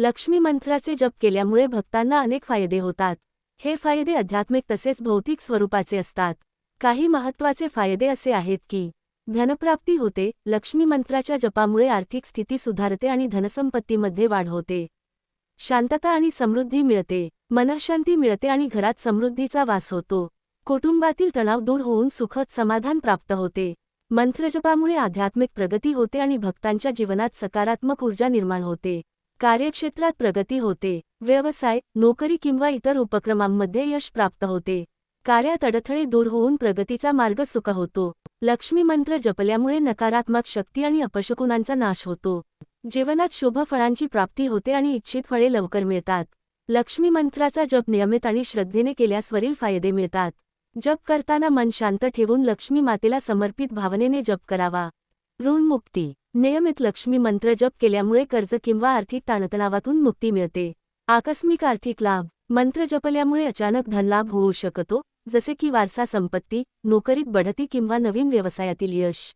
लक्ष्मी मंत्राचे जप केल्यामुळे भक्तांना अनेक फायदे होतात. हे फायदे आध्यात्मिक तसेच भौतिक स्वरूपाचे असतात. काही महत्त्वाचे फायदे असे आहेत की धनप्राप्ती होते. लक्ष्मी मंत्राच्या जपामुळे आर्थिक स्थिती सुधारते आणि धनसंपत्तीमध्ये वाढ होते. शांतता आणि समृद्धी मिळते. मनःशांती मिळते आणि घरात समृद्धीचा वास होतो. कुटुंबातील तणाव दूर होऊन सुखद समाधान प्राप्त होते. मंत्रजपामुळे आध्यात्मिक प्रगती होते आणि भक्तांच्या जीवनात सकारात्मक ऊर्जा निर्माण होते. कार्यक्षेत्रात प्रगती होते. व्यवसाय, नोकरी किंवा इतर उपक्रमांमध्ये यश प्राप्त होते. कार्यात अडथळे दूर होऊन प्रगतीचा मार्ग सुकर होतो. लक्ष्मी मंत्र जपल्यामुळे नकारात्मक शक्ती आणि अपशकुनांचा नाश होतो. जीवनात शुभ फळांची प्राप्ती होते आणि इच्छित फळे लवकर मिळतात. लक्ष्मी मंत्राचा जप नियमित आणि श्रद्धेने केल्यास वरील फायदे मिळतात. जप करताना मन शांत ठेवून लक्ष्मी मातेला समर्पित भावनेने जप करावा. ऋण मुक्ती. नियमित लक्ष्मी मंत्र जप केल्यामुळे कर्ज किंवा आर्थिक ताणतणावातून मुक्ती मिळते. आकस्मिक आर्थिक लाभ. मंत्र जपल्यामुळे अचानक धनलाभ होऊ शकतो, जसे की वारसा संपत्ती, नोकरीत बढती किंवा नवीन व्यवसायातील यश.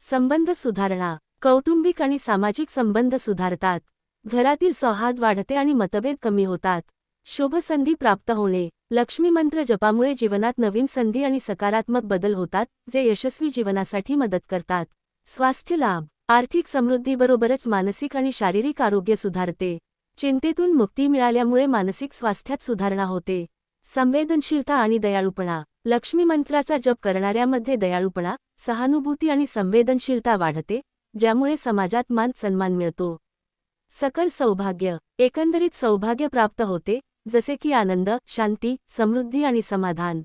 संबंध सुधारणा. कौटुंबिक आणि सामाजिक संबंध सुधारतात. घरातील सौहार्द वाढते आणि मतभेद कमी होतात. शुभ संधी प्राप्त होणे. लक्ष्मी मंत्र जपामुळे जीवनात नवीन संधी आणि सकारात्मक बदल होतात, जे यशस्वी जीवनासाठी मदत करतात. स्वास्थ्य लाभ. आर्थिक समृद्धीबरोबरच मानसिक आणि शारीरिक आरोग्य सुधारते. चिंतेतून मुक्ती मिळाल्यामुळे मानसिक स्वास्थ्यात सुधारणा होते. संवेदनशीलता आणि दयाळूपणा. लक्ष्मी मंत्राचा जप करणाऱ्यामध्ये दयाळूपणा, सहानुभूती आणि संवेदनशीलता वाढते, ज्यामुळे समाजात मान सन्मान मिळतो. सकल सौभाग्य. एकंदरीत सौभाग्य प्राप्त होते, जसे की आनंद, शांती, समृद्धी आणि समाधान.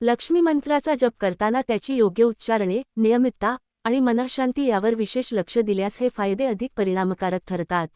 लक्ष्मी मंत्राचा जप करताना त्याची योग्य उच्चारणे, नियमितता आणि मनःशांती यावर विशेष लक्ष दिल्यास हे फायदे अधिक परिणामकारक ठरतात.